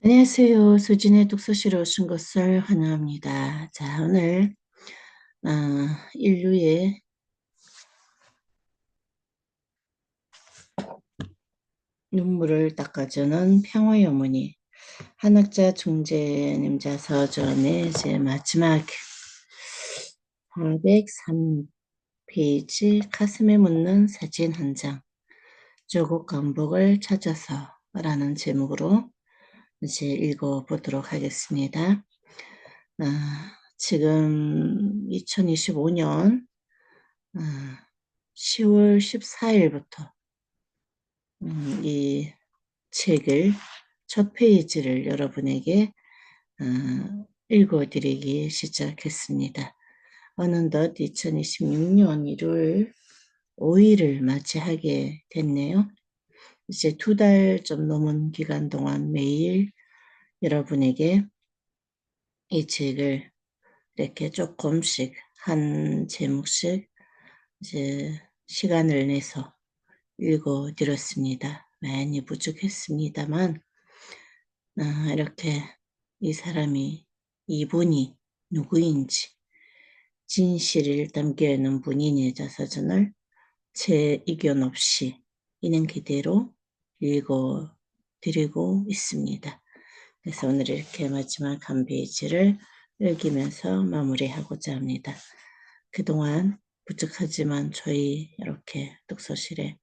안녕하세요. 수진의 독서실에 오신 것을 환영합니다. 자, 오늘 인류의 눈물을 닦아주는 평화의 어머니 한학자 중재님 자서전의 이제 마지막 403페이지 가슴에 묻는 사진 한 장, 조국 강복을 찾아서 라는 제목으로 이제 읽어보도록 하겠습니다. 지금 2025년 10월 14일부터 이 책을 첫 페이지를 여러분에게 읽어드리기 시작했습니다. 어느덧 2026년 1월 5일을 맞이하게 됐네요. 이제 2달 좀 넘은 기간 동안 매일 여러분에게 이 책을 이렇게 조금씩 한 제목씩 이제 시간을 내서 읽어드렸습니다. 많이 부족했습니다만 이렇게 이 사람이 이분이 누구인지 진실을 담겨있는 본인의 자서전을 제 의견 없이 있는 그대로 읽어드리고 있습니다. 그래서 오늘 이렇게 마지막 한 페이지를 읽으면서 마무리하고자 합니다. 그동안 부족하지만 저희 이렇게 독서실에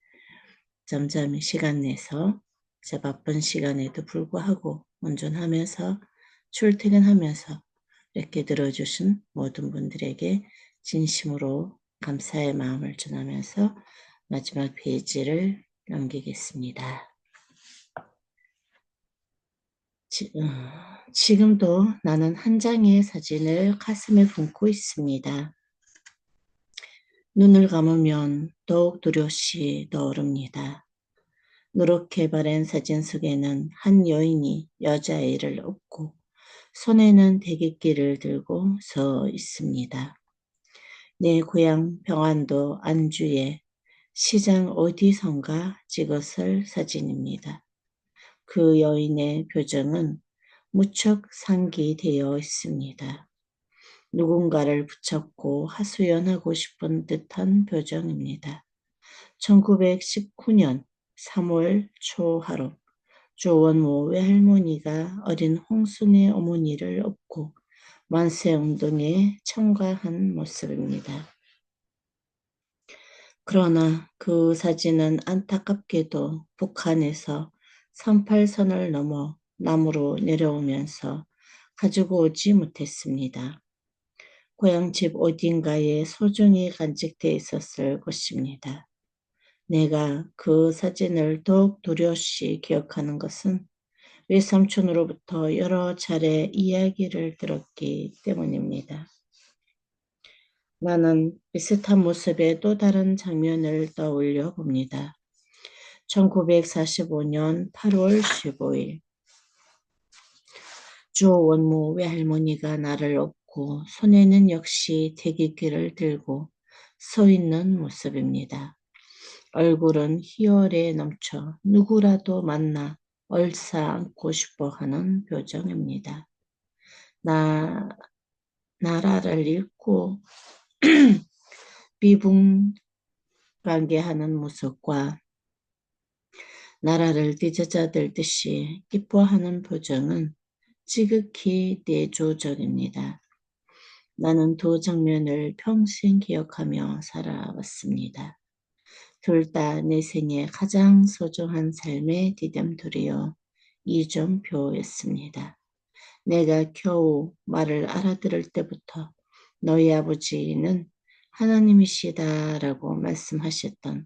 잠잠히 시간 내서 제 바쁜 시간에도 불구하고 운전하면서 출퇴근하면서 이렇게 들어주신 모든 분들에게 진심으로 감사의 마음을 전하면서 마지막 페이지를 넘기겠습니다. 지금도 나는 한 장의 사진을 가슴에 품고 있습니다. 눈을 감으면 더욱 두려시 떠오릅니다. 누렇게 바랜 사진 속에는 한 여인이 여자아이를 업고 손에는 대깃기를 들고 서 있습니다. 내 고향 병안도 안주의 시장 어디선가 찍었을 사진입니다. 그 여인의 표정은 무척 상기되어 있습니다. 누군가를 붙잡고 하소연하고 싶은 듯한 표정입니다. 1919년 3월 초 하루 조원모 외할머니가 어린 홍순의 어머니를 업고 만세운동에 참가한 모습입니다. 그러나 그 사진은 안타깝게도 북한에서 38선을 넘어 남으로 내려오면서 가지고 오지 못했습니다. 고향집 어딘가에 소중히 간직되어 있었을 것입니다. 내가 그 사진을 더욱 두려시 기억하는 것은 외삼촌으로부터 여러 차례 이야기를 들었기 때문입니다. 나는 비슷한 모습의 또 다른 장면을 떠올려 봅니다. 1945년 8월 15일 주원모 외할머니가 나를 업고 손에는 역시 대기기를 들고 서 있는 모습입니다. 얼굴은 희열에 넘쳐 누구라도 만나 얼싸 안고 싶어 하는 표정입니다. 나라를 잃고 비분간계하는 모습과 나라를 뒤져자들듯이 기뻐하는 표정은 지극히 내조적입니다. 나는 두 장면을 평생 기억하며 살아왔습니다. 둘 다 내 생에 가장 소중한 삶의 디딤돌이요 이정표였습니다. 내가 겨우 말을 알아들을 때부터 너희 아버지는 하나님이시다라고 말씀하셨던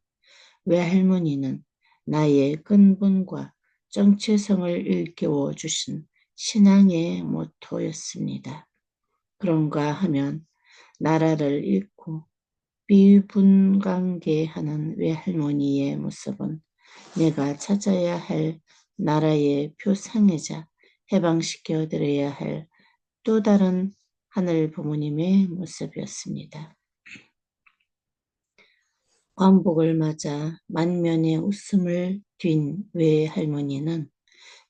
외할머니는 나의 근본과 정체성을 일깨워 주신 신앙의 모토였습니다. 그런가 하면 나라를 잃고 비분간계하는 외할머니의 모습은 내가 찾아야 할 나라의 표상이자 해방시켜드려야 할 또 다른 하늘 부모님의 모습이었습니다. 관복을 맞아 만면의 웃음을 띤 외할머니는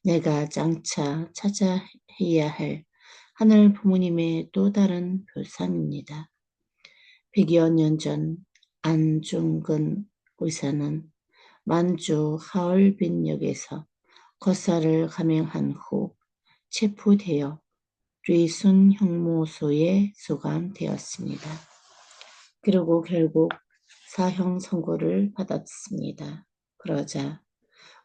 내가 장차 찾아해야 할 하늘 부모님의 또 다른 표상입니다. 100여 년 전 안중근 의사는 만주 하얼빈역에서 거사를 감행한 후 체포되어 리순 형무소에 수감되었습니다. 그리고 결국 사형 선고를 받았습니다. 그러자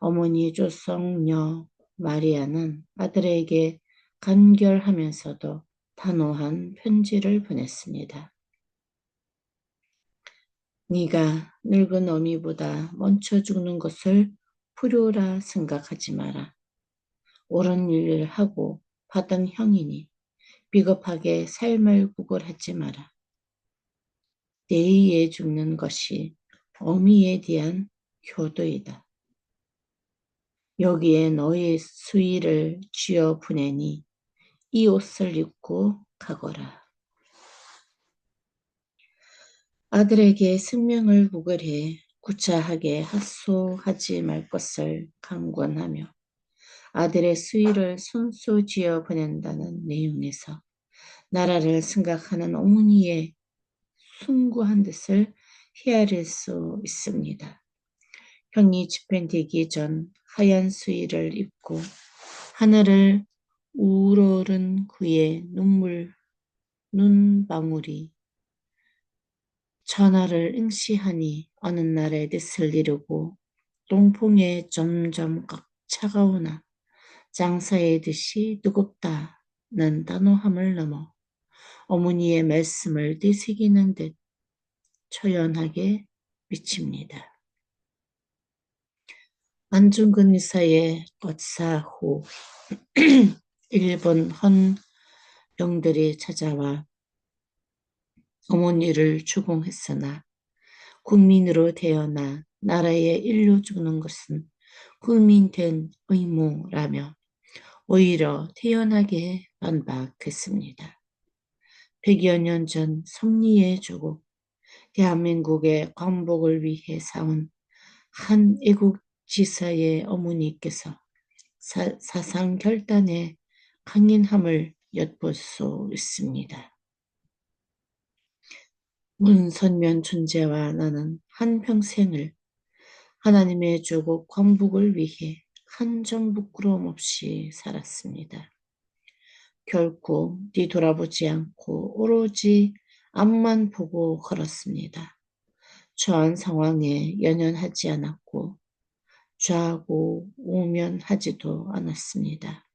어머니 조성녀 마리아는 아들에게 간결하면서도 단호한 편지를 보냈습니다. 네가 늙은 어미보다 먼저 죽는 것을 불효라 생각하지 마라. 옳은 일을 하고 받은 형이니 비겁하게 삶을 구걸하지 마라. 내의에 죽는 것이 어미에 대한 효도이다. 여기에 너의 수의를 쥐어 보내니 이 옷을 입고 가거라. 아들에게 생명을 구걸해 구차하게 하소하지 말 것을 강권하며 아들의 수의를 손수 쥐어 보낸다는 내용에서 나라를 생각하는 어머니의 숭고한 뜻을 헤아릴 수 있습니다. 형이 집행되기 전 하얀 수의를 입고 하늘을 우러른 그의 눈방울이 전하를 응시하니 어느 날의 뜻을 이루고 동풍에 점점 차가우나 장사의 뜻이 뜨겁다는 단호함을 넘어 어머니의 말씀을 되새기는 듯 초연하게 비칩니다. 안중근 의사의 것사 후 일본 헌병들이 찾아와 어머니를 추궁했으나 국민으로 태어나 나라의 일로 죽는 것은 국민된 의무라며 오히려 태연하게 반박했습니다. 100여 년 전 섭리의 조국, 대한민국의 광복을 위해 싸운 한 애국지사의 어머니께서 사상 결단의 강인함을 엿볼 수 있습니다. 문선면 존재와 나는 한평생을 하나님의 조국 광복을 위해 한 점 부끄러움 없이 살았습니다. 결코 뒤돌아보지 않고 오로지 앞만 보고 걸었습니다. 처한 상황에 연연하지 않았고 좌고 우면하지도 않았습니다.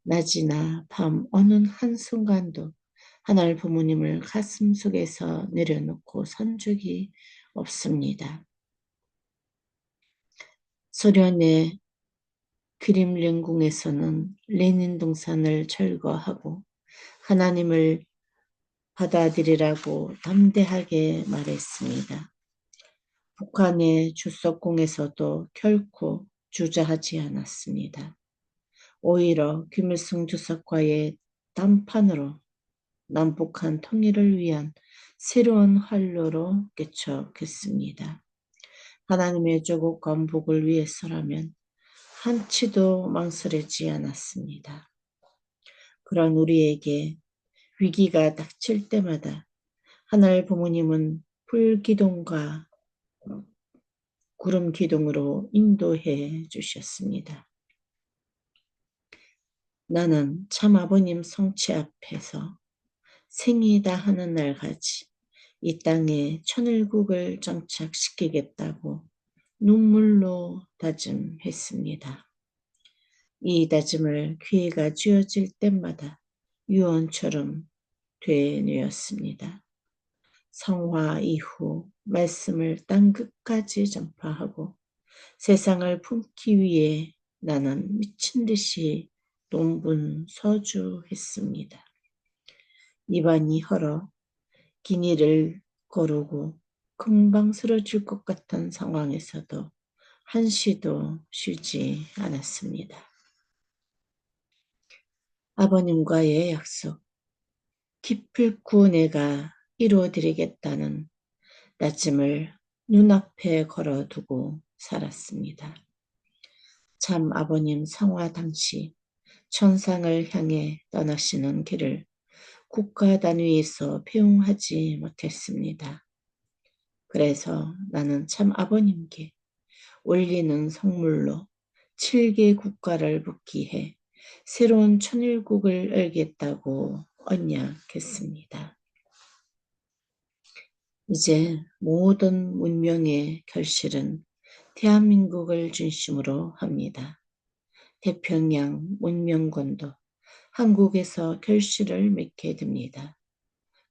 낮이나 밤 어느 한순간도 하늘 부모님을 가슴속에서 내려놓고 산 적이 없습니다. 소련의 크렘린궁에서는 레닌 동산을 철거하고 하나님을 받아들이라고 담대하게 말했습니다. 북한의 주석궁에서도 결코 주저하지 않았습니다. 오히려 김일성 주석과의 담판으로 남북한 통일을 위한 새로운 활로로 개척했습니다. 하나님의 조국 건복을 위해서라면 한치도 망설이지 않았습니다. 그런 우리에게 위기가 닥칠 때마다 하늘 부모님은 불기둥과 구름 기둥으로 인도해 주셨습니다. 나는 참 아버님 성체 앞에서 생이다 하는 날까지 이 땅에 천일국을 정착시키겠다고 눈물로 다짐했습니다. 이 다짐을 기회가 주어질 때마다 유언처럼 되뇌었습니다. 성화 이후 말씀을 땅 끝까지 전파하고 세상을 품기 위해 나는 미친 듯이 동분서주했습니다. 입안이 헐어 기니를 거르고 금방 쓰러질 것 같은 상황에서도 한시도 쉬지 않았습니다. 아버님과의 약속, 기필코 내가 이루어드리겠다는 다짐을 눈앞에 걸어두고 살았습니다. 참 아버님 성화 당시 천상을 향해 떠나시는 길을 국가 단위에서 배웅하지 못했습니다. 그래서 나는 참 아버님께 올리는 성물로 7개 국가를 복귀해 새로운 천일국을 열겠다고 언약했습니다. 이제 모든 문명의 결실은 대한민국을 중심으로 합니다. 태평양 문명권도 한국에서 결실을 맺게 됩니다.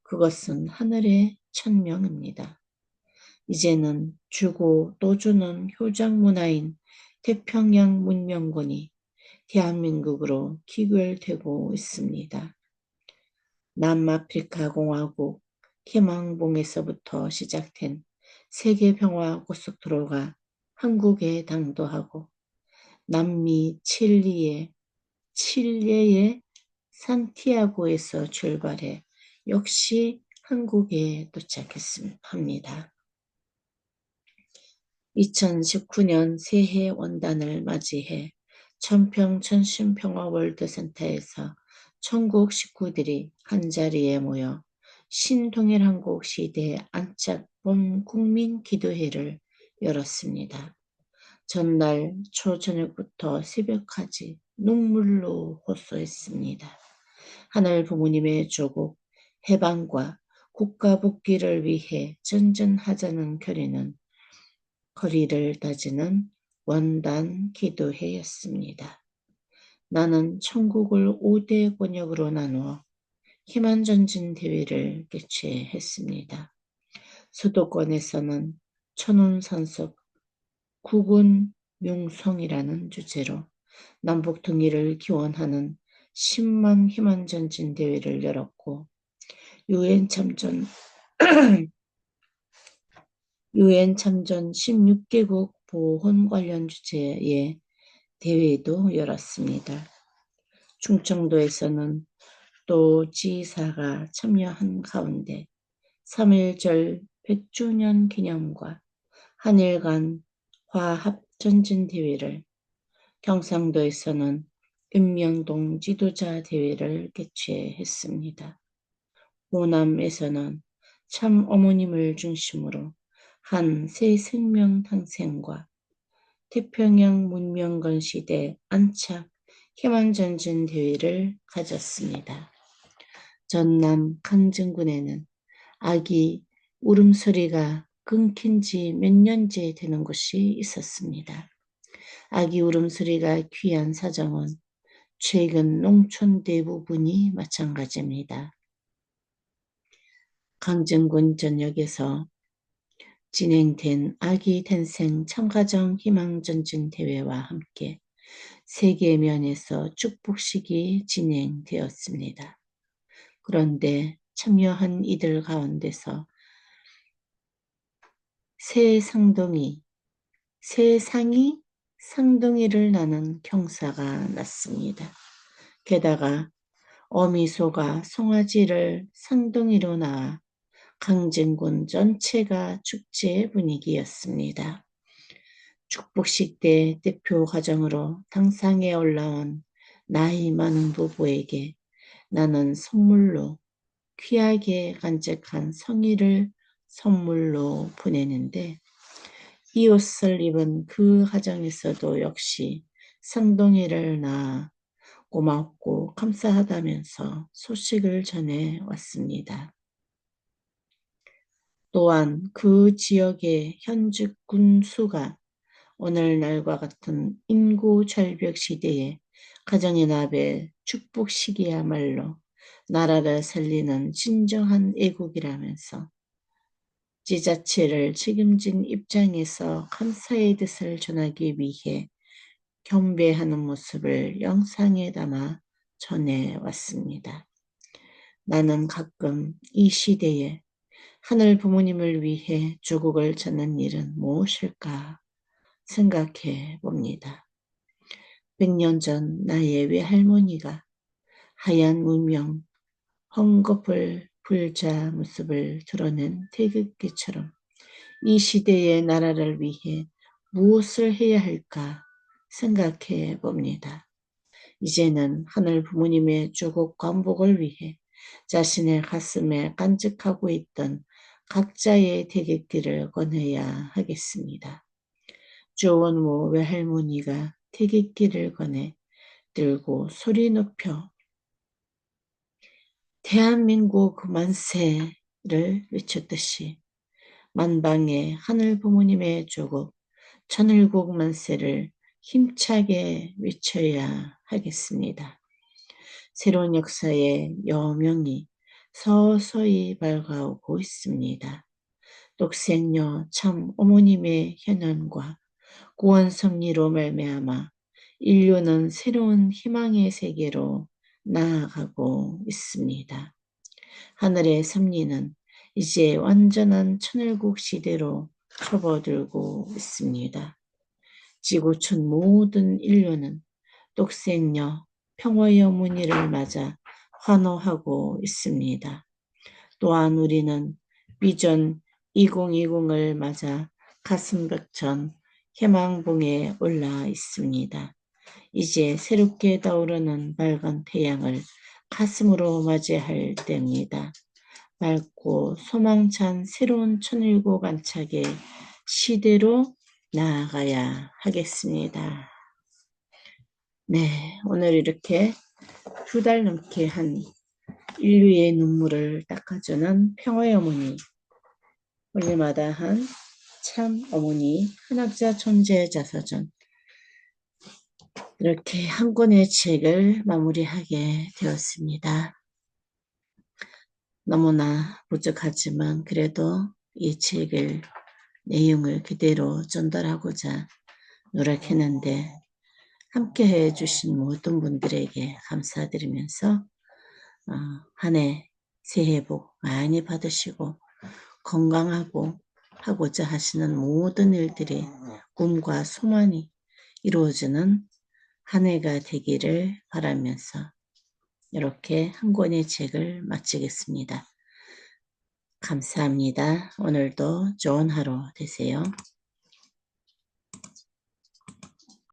그것은 하늘의 천명입니다. 이제는 주고 또 주는 효장문화인 태평양 문명권이 대한민국으로 귀결되고 있습니다. 남아프리카 공화국 희망봉에서부터 시작된 세계평화 고속도로가 한국에 당도하고 남미 칠레의 산티아고에서 출발해 역시 한국에 도착합니다. 2019년 새해 원단을 맞이해 천평 천신평화월드센터에서 천국 식구들이 한자리에 모여 신통일한국 시대 안짝봄 국민기도회를 열었습니다. 전날 초저녁부터 새벽까지 눈물로 호소했습니다. 하늘 부모님의 조국 해방과 국가 복귀를 위해 전전하자는 거리를 다지는 원단 기도회였습니다. 나는 천국을 5대 권역으로 나누어 희망전진 대회를 개최했습니다. 수도권에서는 천운산속 국군 융성이라는 주제로 남북 통일을 기원하는 10만 희망전진 대회를 열었고 유엔 참전 16개국 보훈 관련 주제의 대회도 열었습니다. 충청도에서는 또 지사가 참여한 가운데 3.1절 100주년 기념과 한일 간 화합전진대회를, 경상도에서는 임명동 지도자 대회를 개최했습니다. 호남에서는 참 어머님을 중심으로 한 새 생명 탄생과 태평양 문명건 시대 안착 희망전진 대회를 가졌습니다. 전남 강진군에는 아기 울음소리가 끊긴 지 몇 년째 되는 곳이 있었습니다. 아기 울음소리가 귀한 사정은 최근 농촌 대부분이 마찬가지입니다. 강진군 전역에서 진행된 아기 탄생 참가정 희망전진 대회와 함께 세계면에서 축복식이 진행되었습니다. 그런데 참여한 이들 가운데서 세상이 쌍둥이를 낳는 경사가 났습니다. 게다가 어미소가 송아지를 쌍둥이로 낳아 강진군 전체가 축제 분위기였습니다. 축복식 때 대표 가정으로 당상에 올라온 나이 많은 부부에게 나는 선물로 귀하게 간직한 성의를 선물로 보내는데, 이 옷을 입은 그 가정에서도 역시 쌍둥이를 낳아 고맙고 감사하다면서 소식을 전해 왔습니다. 또한 그 지역의 현직 군수가 오늘날과 같은 인구 절벽 시대에 가정의 나벨 축복식이야말로 나라를 살리는 진정한 애국이라면서 지자체를 책임진 입장에서 감사의 뜻을 전하기 위해 경배하는 모습을 영상에 담아 전해왔습니다. 나는 가끔 이 시대에 하늘 부모님을 위해 조국을 찾는 일은 무엇일까 생각해 봅니다. 100년 전 나의 외할머니가 하얀 무명 헝겊을 불자 모습을 드러낸 태극기처럼 이 시대의 나라를 위해 무엇을 해야 할까 생각해 봅니다. 이제는 하늘 부모님의 조국 광복을 위해 자신의 가슴에 간직하고 있던 각자의 태극기를 꺼내야 하겠습니다. 조원모 외할머니가 태극기를 꺼내 들고 소리 높여 대한민국 만세를 외쳤듯이 만방의 하늘 부모님의 조국 천일국 만세를 힘차게 외쳐야 하겠습니다. 새로운 역사의 여명이 서서히 밝아오고 있습니다. 독생녀 참 어머님의 현현과 구원 섭리로 말미암아 인류는 새로운 희망의 세계로 나아가고 있습니다. 하늘의 섭리는 이제 완전한 천일국 시대로 접어들고 있습니다. 지구촌 모든 인류는 독생녀 평화의 어머니를 맞아 환호하고 있습니다. 또한 우리는 비전 2020을 맞아 가슴 벅찬 희망봉에 올라 있습니다. 이제 새롭게 떠오르는 밝은 태양을 가슴으로 맞이할 때입니다. 밝고 소망찬 새로운 천일국 안착의 시대로 나아가야 하겠습니다. 네, 오늘 이렇게 2달 넘게 한 인류의 눈물을 닦아주는 평화의 어머니, 올해마다한 참 어머니 한학자 존재 자서전, 이렇게 한 권의 책을 마무리하게 되었습니다. 너무나 부족하지만 그래도 이 책을 내용을 그대로 전달하고자 노력했는데 함께 해주신 모든 분들에게 감사드리면서 한 해 새해 복 많이 받으시고 건강하고 하고자 하시는 모든 일들이 꿈과 소망이 이루어지는 한 해가 되기를 바라면서 이렇게 한 권의 책을 마치겠습니다. 감사합니다. 오늘도 좋은 하루 되세요.